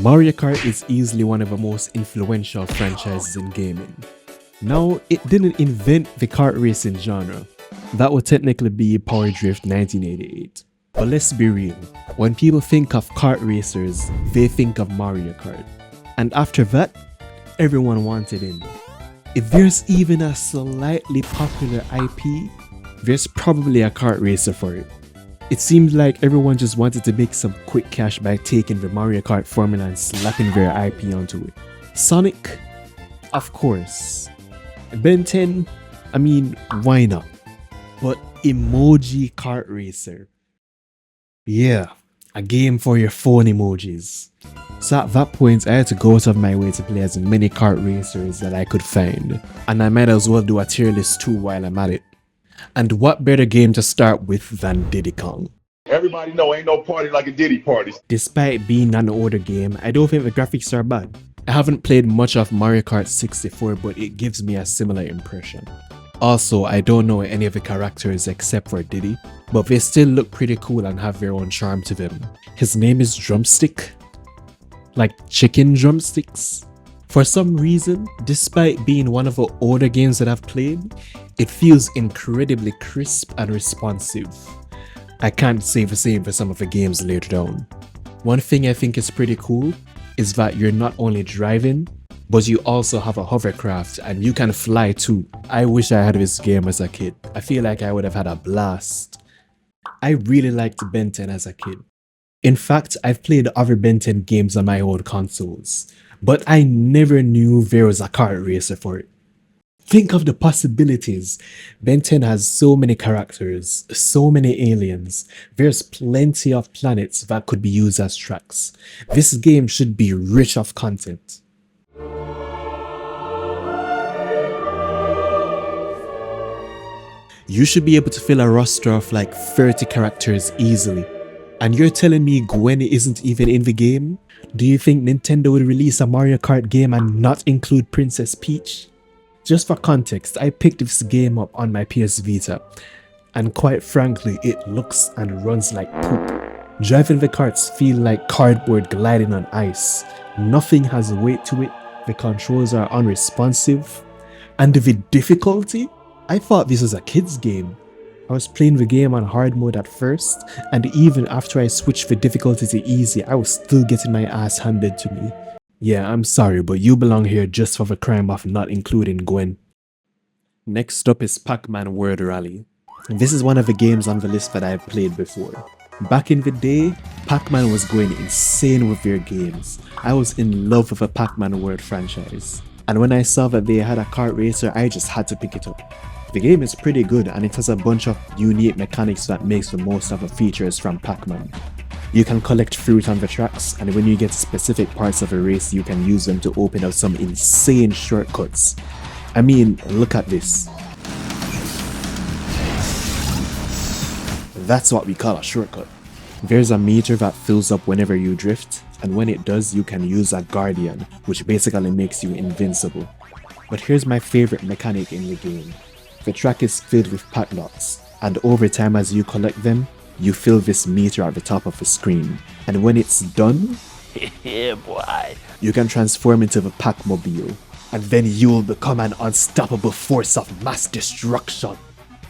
Mario Kart is easily one of the most influential franchises in gaming. Now, it didn't invent the kart racing genre. That would technically be Power Drift 1988. But let's be real, when people think of kart racers, they think of Mario Kart. And after that, everyone wanted in. If there's even a slightly popular IP, there's probably a kart racer for it. It seemed like everyone just wanted to make some quick cash by taking the Mario Kart formula and slapping their IP onto it. Sonic? Of course. Ben 10? I mean, why not? But Emoji Kart Racer? Yeah, a game for your phone emojis. So at that point, I had to go out of my way to play as many kart racers that I could find. And I might as well do a tier list too while I'm at it. And what better game to start with than Diddy Kong? Everybody know ain't no party like a Diddy party. Despite being an older game, I don't think the graphics are bad. I haven't played much of Mario Kart 64, but it gives me a similar impression. Also, I don't know any of the characters except for Diddy, but they still look pretty cool and have their own charm to them. His name is Drumstick? Like chicken drumsticks? For some reason, despite being one of the older games that I've played, it feels incredibly crisp and responsive. I can't say the same for some of the games later down. One thing I think is pretty cool is that you're not only driving, but you also have a hovercraft and you can fly too. I wish I had this game as a kid. I feel like I would have had a blast. I really liked Ben 10 as a kid. In fact, I've played other Ben 10 games on my old consoles, but I never knew there was a kart racer for it. Think of the possibilities. Ben 10 has so many characters, so many aliens. There's plenty of planets that could be used as tracks. This game should be rich of content. You should be able to fill a roster of like 30 characters easily. And you're telling me Gwen isn't even in the game? Do you think Nintendo would release a Mario Kart game and not include Princess Peach? Just for context, I picked this game up on my PS Vita, and quite frankly, it looks and runs like poop. Driving the karts feel like cardboard gliding on ice. Nothing has weight to it, the controls are unresponsive, and the difficulty? I thought this was a kid's game. I was playing the game on hard mode at first, and even after I switched the difficulty to easy, I was still getting my ass handed to me. Yeah, I'm sorry, but you belong here just for the crime of not including Gwen. Next up is Pac-Man World Rally. This is one of the games on the list that I've played before. Back in the day, Pac-Man was going insane with their games. I was in love with the Pac-Man World franchise. And when I saw that they had a kart racer, I just had to pick it up. The game is pretty good and it has a bunch of unique mechanics that makes the most of the features from Pac-Man. You can collect fruit on the tracks, and when you get specific parts of a race, you can use them to open up some insane shortcuts. I mean, look at this. That's what we call a shortcut. There's a meter that fills up whenever you drift, and when it does, you can use a guardian, which basically makes you invincible. But here's my favorite mechanic in the game. The track is filled with pack dots, and over time as you collect them, you fill this meter at the top of the screen. And when it's done, Yeah, boy. you can transform into the Pac-Mobile, and then you'll become an unstoppable force of mass destruction.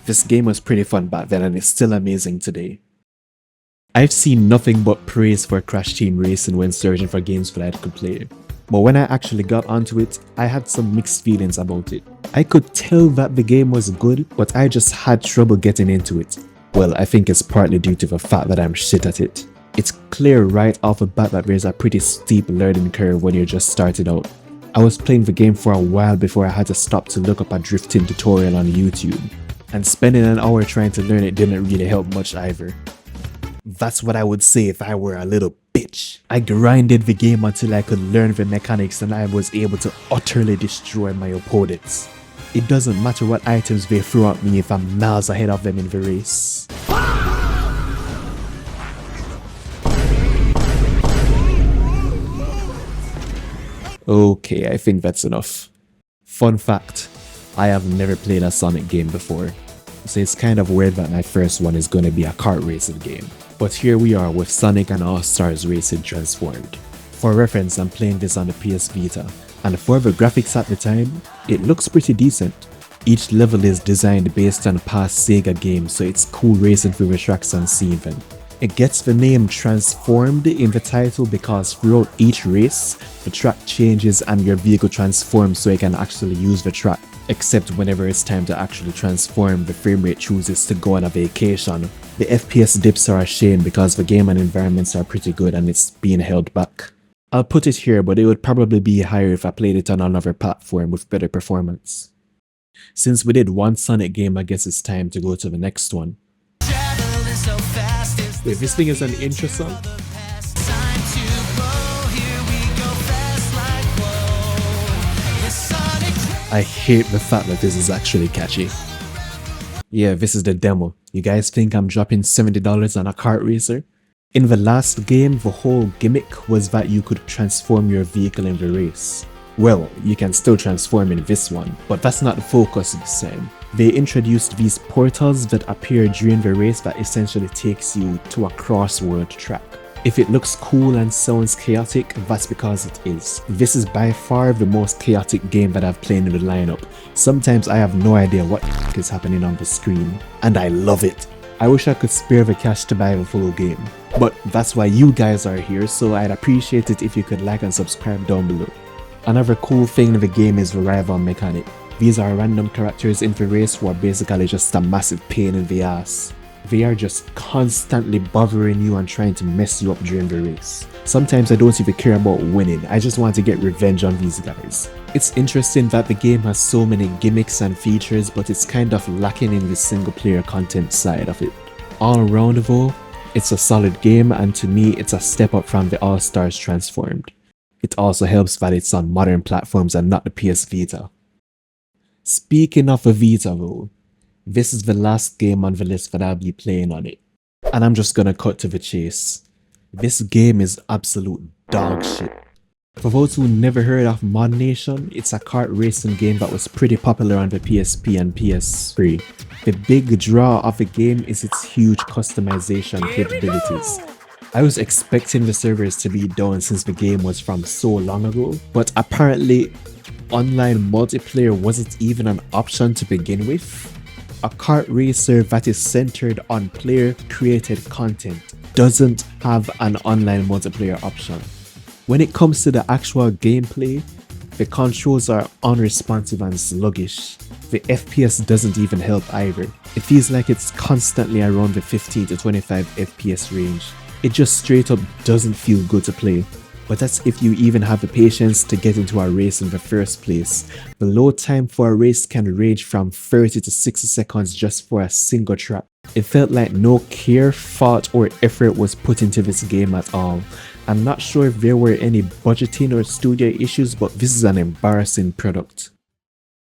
This game was pretty fun back then and it's still amazing today. I've seen nothing but praise for Crash Team Racing when searching for games that I could play. But when I actually got onto it, I had some mixed feelings about it. I could tell that the game was good, but I just had trouble getting into it. Well, I think it's partly due to the fact that I'm shit at it. It's clear right off the bat that there's a pretty steep learning curve when you're just starting out. I was playing the game for a while before I had to stop to look up a drifting tutorial on YouTube. And spending an hour trying to learn it didn't really help much either. That's what I would say if I were a little bitch. I grinded the game until I could learn the mechanics and I was able to utterly destroy my opponents. It doesn't matter what items they throw at me if I'm miles ahead of them in the race. Okay, I think that's enough. Fun fact, I have never played a Sonic game before, so it's kind of weird that my first one is going to be a kart racing game. But here we are with Sonic and All-Stars Racing transformed. For reference, I'm playing this on the PS Vita, and for the graphics at the time, it looks pretty decent. Each level is designed based on past Sega games, so it's cool racing through the tracks unseen. It gets the name transformed in the title because throughout each race, the track changes and your vehicle transforms so it can actually use the track. Except whenever it's time to actually transform, the frame rate chooses to go on a vacation. The FPS dips are a shame because the game and environments are pretty good and it's being held back. I'll put it here, but it would probably be higher if I played it on another platform with better performance. Since we did one Sonic game, I guess it's time to go to the next one. Wait, this thing is an intro song? I hate the fact that this is actually catchy. Yeah, this is the demo. You guys think I'm dropping $70 on a kart racer? In the last game, the whole gimmick was that you could transform your vehicle in the race. Well, you can still transform in this one, but that's not the focus this time. They introduced these portals that appear during the race that essentially takes you to a cross-world track. If it looks cool and sounds chaotic, that's because it is. This is by far the most chaotic game that I've played in the lineup. Sometimes I have no idea what is happening on the screen, and I love it. I wish I could spare the cash to buy the full game. But that's why you guys are here, so I'd appreciate it if you could like and subscribe down below. Another cool thing in the game is the rival mechanic. These are random characters in the race who are basically just a massive pain in the ass. They are just constantly bothering you and trying to mess you up during the race. Sometimes I don't even care about winning, I just want to get revenge on these guys. It's interesting that the game has so many gimmicks and features, but it's kind of lacking in the single player content side of it. All around though, it's a solid game, and to me it's a step up from the All-Stars Transformed. It also helps that it's on modern platforms and not the PS Vita. Speaking of the Vita though, this is the last game on the list that I'll be playing on it. And I'm just gonna cut to the chase. This game is absolute dog shit. For those who never heard of ModNation, it's a kart racing game that was pretty popular on the PSP and PS3. The big draw of the game is its huge customization capabilities. I was expecting the servers to be down since the game was from so long ago, but apparently online multiplayer wasn't even an option to begin with. A kart racer that is centered on player created content doesn't have an online multiplayer option. When it comes to the actual gameplay, the controls are unresponsive and sluggish. The FPS doesn't even help either. It feels like it's constantly around the 15 to 25 FPS range. It just straight up doesn't feel good to play. But that's if you even have the patience to get into a race in the first place. The load time for a race can range from 30 to 60 seconds just for a single track. It felt like no care, thought or effort was put into this game at all. I'm not sure if there were any budgeting or studio issues, but this is an embarrassing product.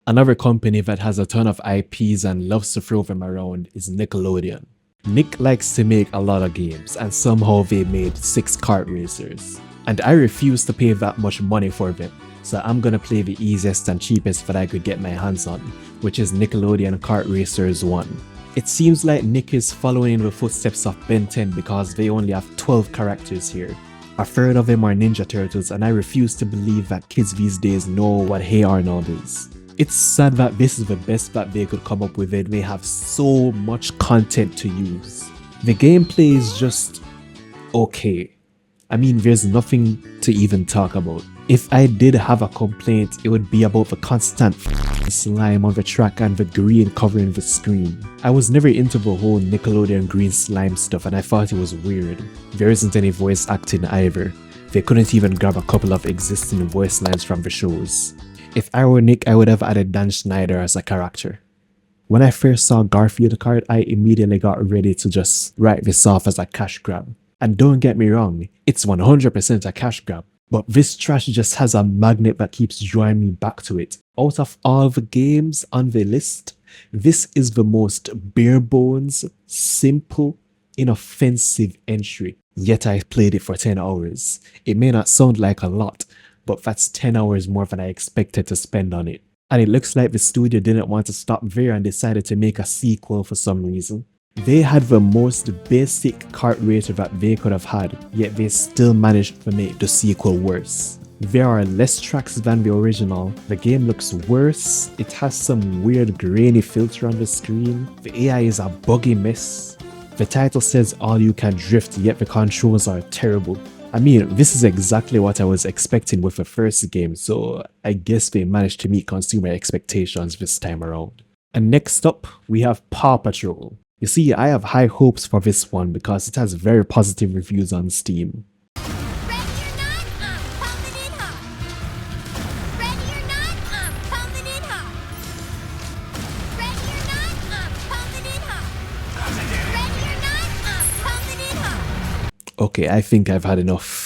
Another company that has a ton of IPs and loves to throw them around is Nickelodeon. Nick likes to make a lot of games, and somehow they made 6 kart racers. And I refuse to pay that much money for them, so I'm gonna play the easiest and cheapest that I could get my hands on, which is Nickelodeon Kart Racers 1. It seems like Nick is following in the footsteps of Ben 10 because they only have 12 characters here. A third of them are Ninja Turtles, and I refuse to believe that kids these days know what Hey Arnold is. It's sad that this is the best that they could come up with and they have so much content to use. The gameplay is just okay. I mean, there's nothing to even talk about. If I did have a complaint, it would be about the constant slime on the track and the green covering the screen. I was never into the whole Nickelodeon green slime stuff and I thought it was weird. There isn't any voice acting either. They couldn't even grab a couple of existing voice lines from the shows. If I were Nick, I would have added Dan Schneider as a character. When I first saw Garfield Kart, I immediately got ready to just write this off as a cash grab. And don't get me wrong, it's 100% a cash grab. But this trash just has a magnet that keeps drawing me back to it. Out of all the games on the list, this is the most bare bones, simple, inoffensive entry. Yet I played it for 10 hours. It may not sound like a lot, but that's 10 hours more than I expected to spend on it. And it looks like the studio didn't want to stop there and decided to make a sequel for some reason. They had the most basic kart racer that they could have had, yet they still managed to make the sequel worse. There are less tracks than the original, the game looks worse, it has some weird grainy filter on the screen, the AI is a buggy mess. The title says all you can drift, yet the controls are terrible. I mean, this is exactly what I was expecting with the first game, so I guess they managed to meet consumer expectations this time around. And next up, we have Paw Patrol. You see, I have high hopes for this one because it has very positive reviews on Steam. Okay, I think I've had enough.